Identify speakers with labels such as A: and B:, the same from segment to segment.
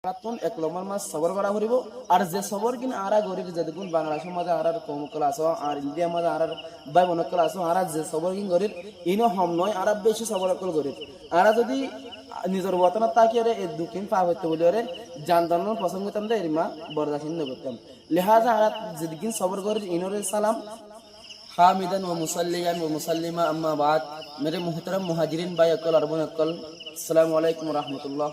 A: Arathoon এক লম্বার মাস সবর করা হরিব আর যে সবর কিনা আরা গরিব যে দেখুন বাংলাদেশের মাঝে আর কমকল আসো আর ইন্ডিয়ার মাঝে আর বাই বনকল আসো আর যে সবর কিন গরিব ইনো হম নয় আর বেশি সবর কল গরিব আর যদি নিজের বতনত তাকিয়ে এই দুঃখিন পা হইতে বলি ওরে জানদানোর পছন্দ করতাম দে এরিমা বরদাসিন করতাম লিহাজা আর যেদিন সবর গরিব ইনোরে সালাম हामिदन व मुसल्लियन व मुसल्लिमा अम्मा बाद मेरे मुहतरम मुहाजिरिन भाई अकल अरबन अकल अस्सलामु अलैकुम व रहमतुल्लाह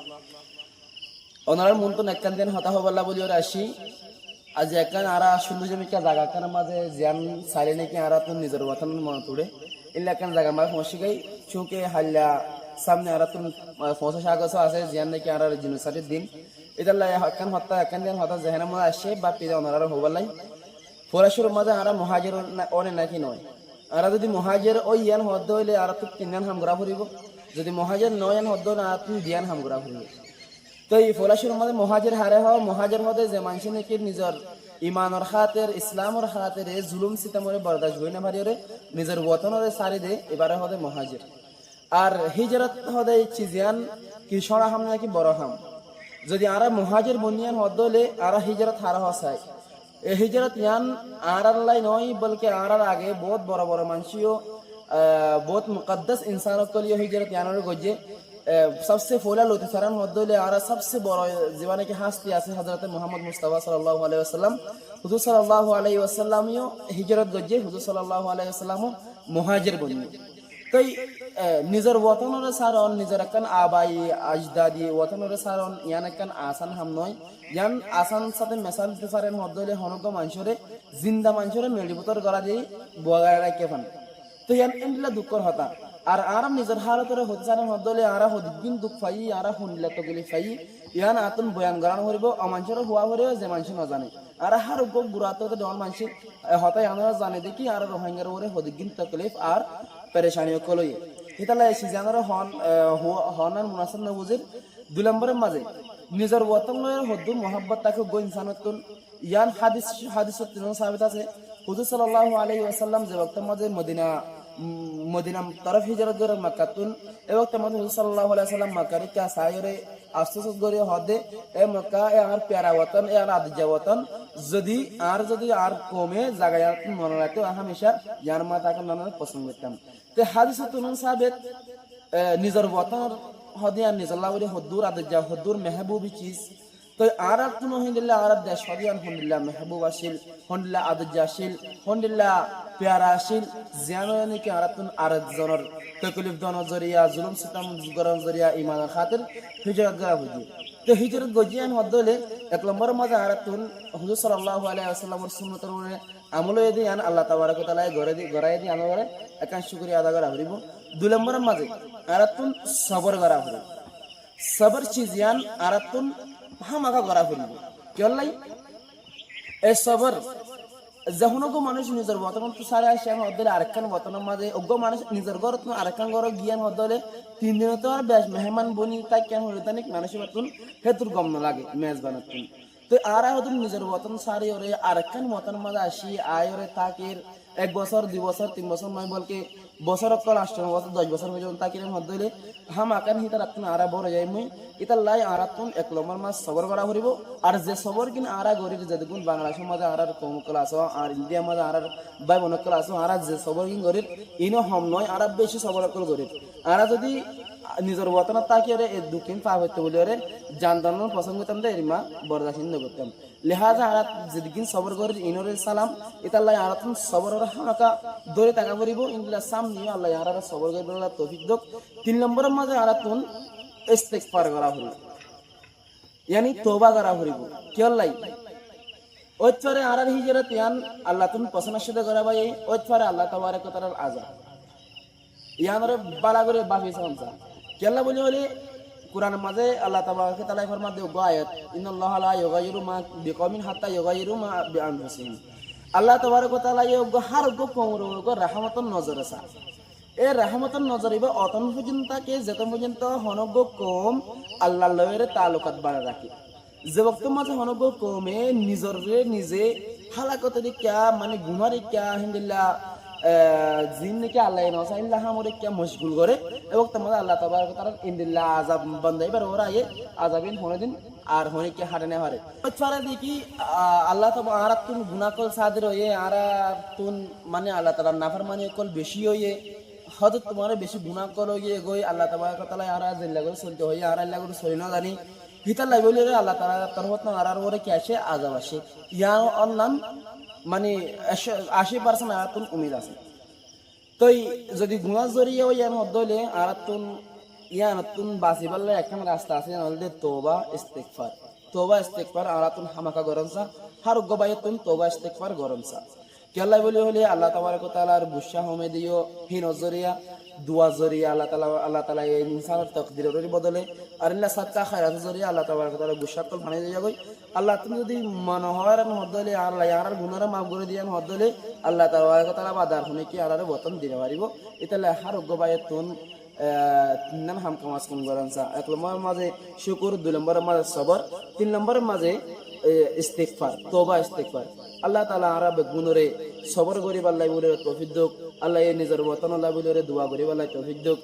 A: ওনার মন তো একখান দিন হতা হবাল্লা বলি ওরা আসি আজ একখান আরা সুন্দর জমিকা জায়গা খানের মাঝে জিয়ান সাইলে নাকি আরা তো নিজের ওয়াতান মনে তুড়ে ইল্লা একখান জায়গা মাঝে ফসি গাই চুকে হাল্লা সামনে আরা তো ফসা সাগস আছে জিয়ান নাকি আরা জিনুসারির দিন ইদাল্লা একখান হতা একখান দিন হতা জেহেনা মাঝে আসে বা পিদা ওনারা হবাল্লাই ফরাসুর মাঝে আরা মহাজের অনে নাকি নয় আরা যদি মহাজের ওই ইয়ান হদ্দ হইলে আরা তো তিনজন হামগরা ফুরিব যদি মহাজের নয়ন হদ্দ না তুমি দিয়ান হামগরা ফুরিব তো এই ফরাসুর মাঝে মহাজের হারে হওয়া মহাজের মধ্যে যে মানুষ নাকি নিজের ইমানর খাতের ইসলামর খাতের জুলুম সিতামরে বরদাস্ত হই না মারিয়ে নিজের ওয়াতনের সারি দে এবারে হদে মহাজের আর হিজরত হদে চিজিয়ান কিশোরা হাম নাকি বড় হাম যদি আরা মহাজের বনিয়ান হদ্দ হলে আরা হিজরত হারা হসায় এই হিজরত ইয়ান আরাল্লাই নয় বলকে আরার আগে বহুত বড় বড় মানসিও বহুত মুকদ্দাস ইনসানক কলিও হিজরত ইয়ানোর গজে सबसे फोला लोते सरान मद्दले आरा सबसे बड़ा जीवाने के हस्ती আছে হযরত মুহাম্মদ মুস্তাফা সাল্লাল্লাহু আলাইহি ওয়াসাল্লাম হুজুর সাল্লাল্লাহু আলাইহি ওয়াসাল্লাম ইও হিজরত গজে হুজুর সাল্লাল্লাহু আলাইহি ওয়াসাল্লাম মুহাজির বনি তাই নিজের ওয়াতনের সারন নিজের একখান আবাই আজদাদি ওয়াতনের সারন ইয়ান একখান আসান হাম নয় ইয়ান আসান সাথে মেসাল দিতে পারেন মদ্দলে হনক মানুষরে জিন্দা মানুষরে মেলিবতর গলা দিয়ে বগায় রাখে ফান তো ইয়ান এন্ডলা দুঃখর হতা আর আরাম নিজের হালতরে হতে চান হদলে আরা হদিন দুঃখ পাই আরা হুনলা তো গলি পাই ইয়ান আতুন বয়ান গরান হরিব অমানসর হুয়া হরিব যে মানুষ না জানে আর হার গো বুড়াতো তো ডন মানুষ হতাই আমরা জানে দেখি আর রোহিঙ্গার ওরে হদিন তকলিফ আর পেরেশানি কলই হিতালা এসি জানার হনার মুনাসাব না বুঝির দুই নম্বরের মাঝে নিজের ওয়াতনের হদ্দু মোহাব্বত তাকে গো ইনসানতুন ইয়ান হাদিসত সাবিত আছে হুজুর সাল্লাল্লাহু আলাইহি ওয়াসাল্লাম যে ওয়াক্ত মাঝে মদিনা তরফ হিজরত করে মক্কাতুন এই ওয়াক্ত মাঝে হুজুর সাল্লাল্লাহু আলাইহি ওয়াসাল্লাম মক্কারে কা সায়রে আফসোস করে হদে এ মক্কা এ আর প্যারা ওয়াতন এ আর আদিজা ওয়াতন যদি আর কমে জায়গায় মনে রাখতে হামেশা ইয়ার মা তাকে নানা পছন্দ করতাম তে হাদিসতুন সাবিত নিজের ওয়াতন হদে আর নিজের লাউরে হদ্দুর আদিজা হদ্দুর মেহবুবি চিজ তো আর তুন হইদিল্লা আর দেশ হদিয়ান হন্দিল্লা মেহবুব আসিল হন্দিল্লা আদিজা আসিল হন্দিল্লা প্যারা আসিল জিয়ানো কি আর তুন আর জনের তকলিফ দনের জরিয়া জুলুম সিতাম গরম জরিয়া ইমানের খাতির হিজরত করা বুঝি তো হিজরত গজিয়ান হদলে এক নম্বর মাঝে আর তুন হুজুর সাল্লাল্লাহু আলাইহি ওয়াসাল্লামের সুন্নতের উপরে আমল এদি আন আল্লাহ তাবারক ওয়া তাআলা গরাই দি আমল করে একান শুকরিয়া আদা করা হইব দুই নম্বরের মাঝে আর তুন সবর করা হইব সবর চিজিয়ান আর তুন হামাকা করা হইব কেলাই এই সবর যখনগো মানুষ নিজের বর্তমান তো সারে আসে আমি হদলে আরেকখান বর্তমান মাঝে অজ্ঞ মানুষ নিজের ঘর আরেকখান ঘর গিয়ান হদলে 3 দিন তো আর বেশ মেহমান বনি তাই কেন হইল তানিক মানুষের বাতুন হেতুর গম না লাগে মেজবানাতুন তো আর হদল নিজের বর্তমান সারে ওরে আরেকখান বর্তমান মাঝে আসি আয় ওরে তাকের 1 বছর 2 বছর 3 বছর নয় বলকে বছর কল 8 বছর 10 বছর পর্যন্ত তাকের হদলে হাম আকান হিতা রাতুন আরা বড় যাই মুই ইতা লাই আরাতুন এক লম্বার মাস সবর করা হরিব আর যে সবর কিন আরা গরিব যেদিন বাংলাদেশের মাঝে আর কমকল আসো আর ইন্ডিয়ার মাঝে আর বাই বনকল আসো আর যে সবর কিন গরিব ইনো হম নয় আর বেশি সবর কল গরিব আর যদি নিজের ওয়াতন তাকিয়ে এই দুঃখিন পা হইতে বলি ওরে জানদানোর পছন্দ করতাম দে এরিমা বরদাসিন করতাম লিহাজা আর যেদিন সবর গরিব ইনোরে সালাম ইতাল্লাহ আরাতুন সবর হামাকা দরে টাকা করিব ইনলা সামনে আল্লাহ আর সবর গরিব তৌফিক দক 3 নম্বরের মাঝে আরাতুন ইস্তিগফার করা হইব यानी तौबा करा हरिब केल्লাই ওইতরে আরার হিজরত ইয়ান আল্লাহ তুমি পছন্দ সাথে করা ভাই ওইতরে আল্লাহ তাবারক ওয়া তাআলার আযাব ইয়ানরে বালা করে বাফি সংসা কেল্লা বলি বলি কুরআনের মাঝে আল্লাহ তাবারক ওয়া তাআলা ফরমাতে গো আয়াত ইন্নাল্লাহা লা ইউগাইরু মা বিকওমিন হাত্তা ইউগাইরু মা বিআনফুসিহিম আল্লাহ তাবারক ওয়া তাআলা গো হার গো কোমরো গো রাহমাতুন নজর আসা এ রাহমাতুন নজরিবা অতন পর্যন্ত কে যত পর্যন্ত হনগ কম আল্লাহর লয়ের তালুকাত বাড়া রাখে যে বক্ত মাঝে হনগ কমে নিজরে নিজে হালাকতে ক্যা মানে গুনারে ক্যা হিন্দিল্লা জিন নাকি আল্লাহ নসাইল্লাহ আমরে কে মশগুল করে এবং তোমাদের আল্লাহ তাবারক তাআলা ইনদিল্লা আযাব বান্দাই বার ওরা আয়ে আযাবিন হনেদিন আর হনিকে হাডনে হারে পারে দেখি আল্লাহ তাবারক তুন গুনাহ কল সাদের হয়ে আর তুন মানে আল্লাহ তাআলা নাফরমানি কল বেশি হয়ে হয়তো তোমার বেশি গুনাহ কল হয়ে গই আল্লাহ তাবারক তাআলা আর জিল্লা করে চলতে হয়ে আর আল্লাহ করে চলি না জানি হিতার লাই বলি আল্লাহ তাআলা তরফত না আর ওরে কি আসে আযাব আসে ইয়া অন্নান মানে 80% আয়াতুন উমিদ আছে তো যদি গুণা জড়িয়ে ওই ইয়ান হলে আরাতুন ইয়ানাতুন বাসি বললে একখান রাস্তা আছে নলদে তোবা ইস্তেগফার আরাতুন হামাকা গরমসা হার গবায়তুন তোবা ইস্তেগফার গরমসা কেল্লাই বলি হলে আল্লাহ তাবারক ওয়া তাআলার বুশা হোমে দিও হি নজরিয়া দুয়া জরিয়া আল্লাহ তাআলা এই ইনসানের তাকদীরের বদলে আর ইল্লা সাদকা খায়রাত জরিয়া আল্লাহ তাবারক ওয়া তাআলা বুশা কল ফানে দিয়া গই আল্লাহ তুমি যদি মনোহর হদলে আল্লাহ আর গুনার মাফ করে দিয়ান হদলে আল্লাহ তাবারক ওয়া তাআলা বাদার হনে কি আরারে বতন দিতে পারিব ইতালে হার গবায়তুন তিন হাম কামাজ কোন গরানসা এক নম্বরের মাঝে শুকর দুই নম্বরের মাঝে সবর তিন নম্বরের মাঝে ইস্তেগফার তওবা ইস্তেগফার আল্লাহ তাআলা আরব গুনরে সবর করিবার লাই বলে তৌফিক দাও আল্লাহ এই নিজের ওতন আল্লাহ বলে দোয়া করিবার লাই তৌফিক দাও।